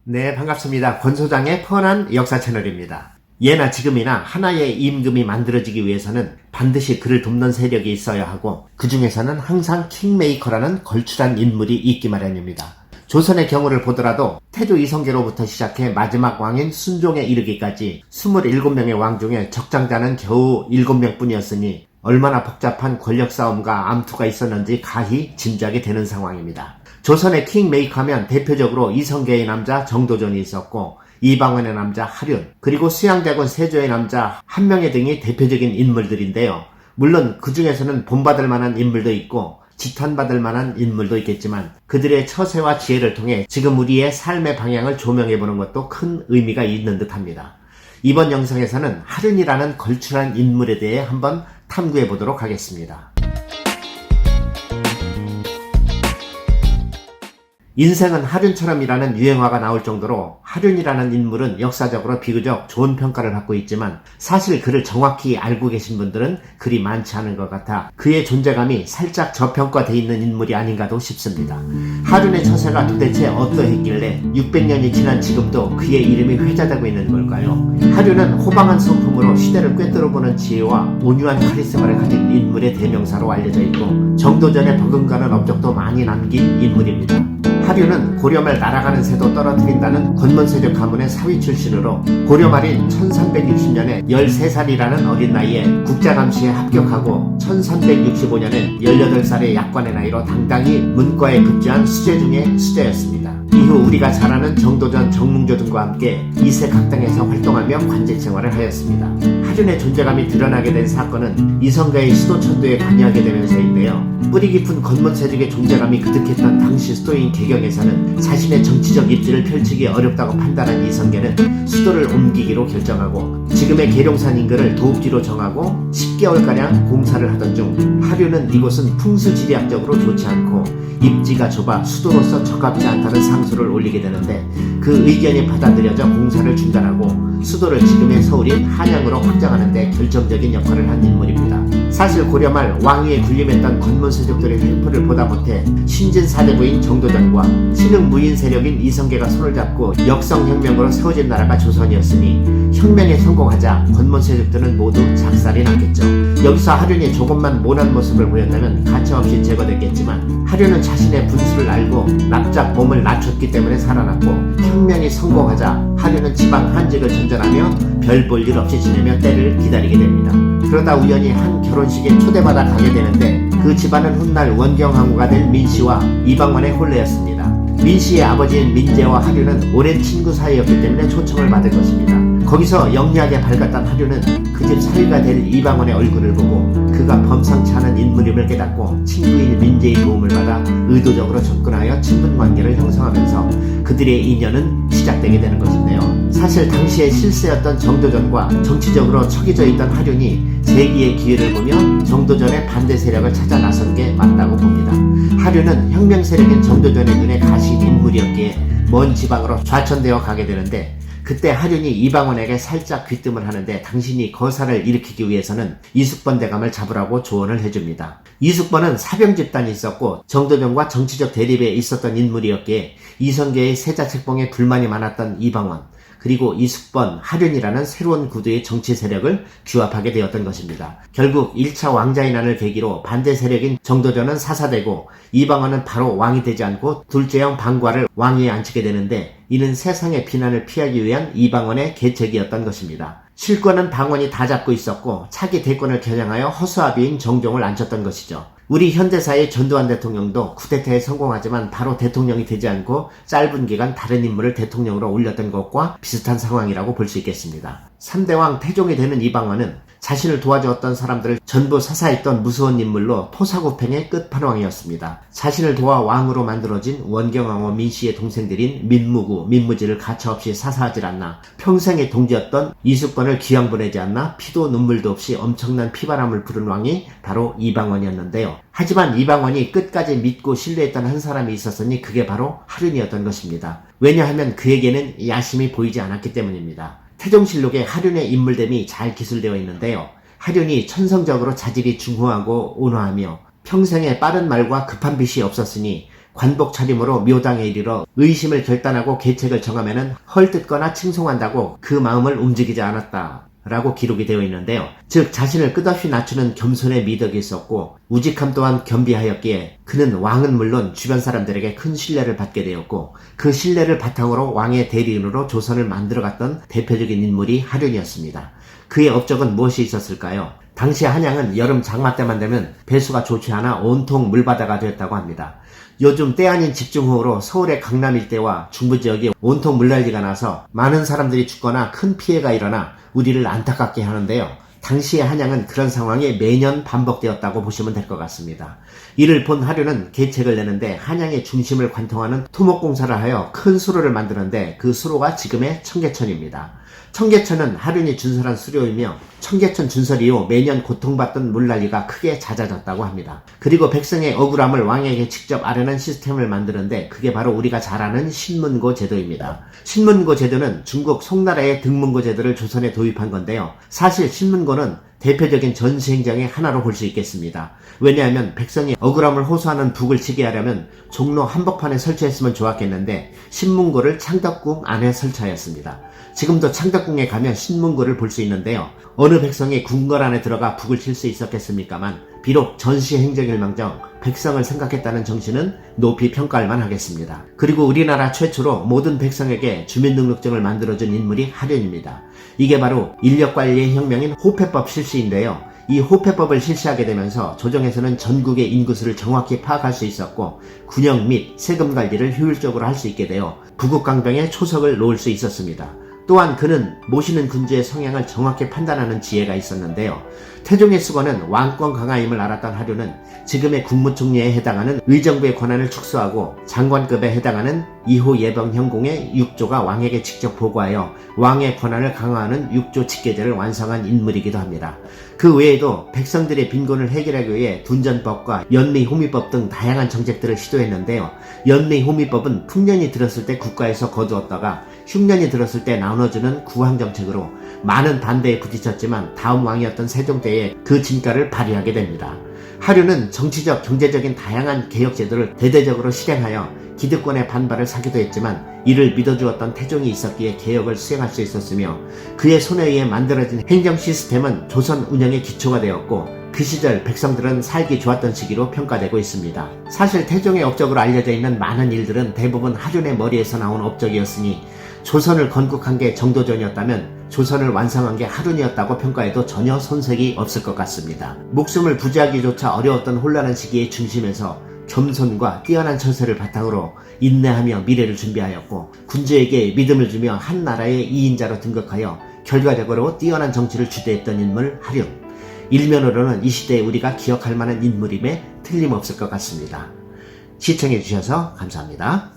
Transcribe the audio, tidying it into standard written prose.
네, 반갑습니다. 권 소장의 펀한 역사 채널입니다. 예나 지금이나 하나의 임금이 만들어지기 위해서는 반드시 그를 돕는 세력이 있어야 하고, 그 중에서는 항상 킹메이커라는 걸출한 인물이 있기 마련입니다. 조선의 경우를 보더라도 태조 이성계로부터 시작해 마지막 왕인 순종에 이르기까지 27명의 왕 중에 적장자는 겨우 7명 뿐이었으니 얼마나 복잡한 권력 싸움과 암투가 있었는지 가히 짐작이 되는 상황입니다. 조선의 킹메이커하면 대표적으로 이성계의 남자 정도전이 있었고, 이방원의 남자 하륜, 그리고 수양대군 세조의 남자 한명회 등이 대표적인 인물들인데요. 물론 그 중에서는 본받을 만한 인물도 있고 지탄받을 만한 인물도 있겠지만, 그들의 처세와 지혜를 통해 지금 우리의 삶의 방향을 조명해보는 것도 큰 의미가 있는 듯합니다. 이번 영상에서는 하륜이라는 걸출한 인물에 대해 한번 탐구해보도록 하겠습니다. 인생은 하륜처럼이라는 유행어가 나올 정도로 하륜이라는 인물은 역사적으로 비교적 좋은 평가를 받고 있지만, 사실 그를 정확히 알고 계신 분들은 그리 많지 않은 것 같아 그의 존재감이 살짝 저평가되어 있는 인물이 아닌가도 싶습니다. 하륜의 처세가 도대체 어떠했길래 600년이 지난 지금도 그의 이름이 회자되고 있는 걸까요? 하륜은 호방한 성품으로 시대를 꿰뚫어보는 지혜와 온유한 카리스마를 가진 인물의 대명사로 알려져 있고, 정도전에 버금가는 업적도 많이 남긴 인물입니다. 하륜은 고려 말 날아가는 새도 떨어뜨린다는 권문세력 가문의 사위 출신으로 고려 말인 1360년에 13살이라는 어린 나이에 국자감시에 합격하고 1365년엔 18살의 약관의 나이로 당당히 문과에 급제한 수재 중의 수재였습니다. 이후 우리가 잘 아는 정도전, 정몽조 등과 함께 이색학당에서 활동하며 관직 생활을 하였습니다. 하륜의 존재감이 드러나게 된 사건은 이성계의 수도천도에 관여하게 되면서인데요. 뿌리 깊은 권문세력의 존재감이 그득했던 당시 수도인 개경에서는 자신의 정치적 입지를 펼치기 어렵다고 판단한 이성계는 수도를 옮기기로 결정하고, 지금의 계룡산 인근을 도읍지로 정하고 10개월가량 공사를 하던 중 하륜은 이곳은 풍수지리학적으로 좋지 않고 입지가 좁아 수도로서 적합지 않다는 상소를 올리게 되는데, 그 의견이 받아들여져 공사를 중단하고 수도를 지금의 서울인 한양으로 확장하는 데 결정적인 역할을 한 인물입니다. 사실 고려 말 왕위에 군림했던 권문세족들의 횡포를 보다 못해 신진사대부인 정도전과 신흥무인 세력인 이성계가 손을 잡고 역성혁명으로 세워진 나라가 조선이었으니, 혁명에 성공하자 권문세족들은 모두 작살이 났겠죠. 여기서 하륜이 조금만 모난 모습을 보였다면 가차없이 제거됐겠지만, 하륜은 자신의 분수를 알고 납작 몸을 낮췄기 때문에 살아났고, 혁명이 성공하자 하륜은 지방 한직을 전전하며 별 볼 일 없이 지내며 때를 기다리게 됩니다. 그러다 우연히 한 결혼식에 초대받아 가게 되는데, 그 집안은 훗날 원경항우가 될 민씨와 이방원의 혼례였습니다. 민씨의 아버지인 민재와 하륜은 오랜 친구 사이였기 때문에 초청을 받은 것입니다. 거기서 영리하게 밝았던 하륜은 그 집 사위가 될 이방원의 얼굴을 보고 그가 범상치 않은 인물임을 깨닫고 친구인 민재의 도움을 받아 의도적으로 접근하여 친분관계를 형성하면서 그들의 인연은 시작되게 되는 것인데요. 사실 당시의 실세였던 정도전과 정치적으로 척이져 있던 하륜이 재기의 기회를 보며 정도전의 반대 세력을 찾아 나선 게 맞다고 봅니다. 하륜은 혁명 세력인 정도전의 눈에 가신 인물이었기에 먼 지방으로 좌천되어 가게 되는데, 그때 하륜이 이방원에게 살짝 귀뜸을 하는데, 당신이 거사를 일으키기 위해서는 이숙번 대감을 잡으라고 조언을 해줍니다. 이숙번은 사병 집단이 있었고 정도전과 정치적 대립에 있었던 인물이었기에 이성계의 세자책봉에 불만이 많았던 이방원, 그리고 이숙번, 하륜이라는 새로운 구도의 정치 세력을 규합하게 되었던 것입니다. 결국 1차 왕자의 난을 계기로 반대 세력인 정도전은 사사되고 이방원은 바로 왕이 되지 않고 둘째형 방과를 왕위에 앉히게 되는데, 이는 세상의 비난을 피하기 위한 이방원의 계책이었던 것입니다. 실권은 방원이 다 잡고 있었고 차기 대권을 겨냥하여 허수아비인 정종을 앉혔던 것이죠. 우리 현대사의 전두환 대통령도 쿠데타에 성공하지만 바로 대통령이 되지 않고 짧은 기간 다른 인물을 대통령으로 올렸던 것과 비슷한 상황이라고 볼 수 있겠습니다. 3대왕 태종이 되는 이방원은 자신을 도와주었던 사람들을 전부 사사했던 무서운 인물로 토사구팽의 끝판왕이었습니다. 자신을 도와 왕으로 만들어진 원경왕후 민씨의 동생들인 민무구, 민무지를 가차없이 사사하질 않나, 평생의 동지였던 이숙번을 기왕 보내지 않나 피도 눈물도 없이 엄청난 피바람을 부른 왕이 바로 이방원이었는데요. 하지만 이방원이 끝까지 믿고 신뢰했던 한 사람이 있었으니 그게 바로 하륜이었던 것입니다. 왜냐하면 그에게는 야심이 보이지 않았기 때문입니다. 태종실록에 하륜의 인물됨이 잘 기술되어 있는데요. 하륜이 천성적으로 자질이 중후하고 온화하며 평생에 빠른 말과 급한 빛이 없었으니 관복 차림으로 묘당에 이르러 의심을 결단하고 계책을 정하면은 헐뜯거나 칭송한다고 그 마음을 움직이지 않았다 라고 기록이 되어 있는데요. 즉 자신을 끝없이 낮추는 겸손의 미덕이 있었고 우직함 또한 겸비하였기에 그는 왕은 물론 주변 사람들에게 큰 신뢰를 받게 되었고 그 신뢰를 바탕으로 왕의 대리인으로 조선을 만들어갔던 대표적인 인물이 하륜이었습니다. 그의 업적은 무엇이 있었을까요? 당시 한양은 여름 장마 때만 되면 배수가 좋지 않아 온통 물바다가 되었다고 합니다. 요즘 때 아닌 집중호우로 서울의 강남 일대와 중부지역이 온통 물난리가 나서 많은 사람들이 죽거나 큰 피해가 일어나 우리를 안타깝게 하는데요. 당시의 한양은 그런 상황이 매년 반복되었다고 보시면 될 것 같습니다. 이를 본 하륜은 계책을 내는데 한양의 중심을 관통하는 토목공사를 하여 큰 수로를 만드는데 그 수로가 지금의 청계천입니다. 청계천은 하륜이 준설한 수료이며 청계천 준설 이후 매년 고통받던 물난리가 크게 잦아졌다고 합니다. 그리고 백성의 억울함을 왕에게 직접 아뢰는 시스템을 만드는데 그게 바로 우리가 잘 아는 신문고 제도입니다. 신문고 제도는 중국 송나라의 등문고 제도를 조선에 도입한 건데요. 사실 신문고는 대표적인 전시행정의 하나로 볼 수 있겠습니다. 왜냐하면 백성이 억울함을 호소하는 북을 치게 하려면 종로 한복판에 설치했으면 좋았겠는데 신문고를 창덕궁 안에 설치하였습니다. 지금도 창덕궁에 가면 신문고를 볼 수 있는데요. 어느 백성이 궁궐 안에 들어가 북을 칠 수 있었겠습니까만 비록 전시행정일망정 백성을 생각했다는 정신은 높이 평가할 만하겠습니다. 그리고 우리나라 최초로 모든 백성에게 주민등록증을 만들어준 인물이 하륜입니다. 이게 바로 인력관리의 혁명인 호패법 실시인데요. 이 호패법을 실시하게 되면서 조정에서는 전국의 인구수를 정확히 파악할 수 있었고 군역 및 세금 관리를 효율적으로 할 수 있게 되어 부국강병에 초석을 놓을 수 있었습니다. 또한 그는 모시는 군주의 성향을 정확히 판단하는 지혜가 있었는데요. 태종의 수건은 왕권 강하임을 알았던 하륜은 지금의 국무총리에 해당하는 의정부의 권한을 축소하고 장관급에 해당하는 2호 예방현공의 6조가 왕에게 직접 보고하여 왕의 권한을 강화하는 6조 직계제를 완성한 인물이기도 합니다. 그 외에도 백성들의 빈곤을 해결하기 위해 둔전법과 연미호미법 등 다양한 정책들을 시도했는데요. 연미호미법은 풍년이 들었을 때 국가에서 거두었다가 흉년이 들었을 때 나눠주는 구황정책으로 많은 반대에 부딪혔지만 다음 왕이었던 세종 때에 그 진가를 발휘하게 됩니다. 하륜은 정치적, 경제적인 다양한 개혁제도를 대대적으로 실행하여 기득권의 반발을 사기도 했지만 이를 믿어주었던 태종이 있었기에 개혁을 수행할 수 있었으며 그의 손에 의해 만들어진 행정 시스템은 조선 운영의 기초가 되었고 그 시절 백성들은 살기 좋았던 시기로 평가되고 있습니다. 사실 태종의 업적으로 알려져 있는 많은 일들은 대부분 하륜의 머리에서 나온 업적이었으니 조선을 건국한 게 정도전이었다면 조선을 완성한 게 하륜이었다고 평가해도 전혀 손색이 없을 것 같습니다. 목숨을 부지하기조차 어려웠던 혼란한 시기의 중심에서 겸손과 뛰어난 처세를 바탕으로 인내하며 미래를 준비하였고 군주에게 믿음을 주며 한 나라의 2인자로 등극하여 결과적으로 뛰어난 정치를 주도했던 인물 하륜. 일면으로는 이 시대에 우리가 기억할 만한 인물임에 틀림없을 것 같습니다. 시청해주셔서 감사합니다.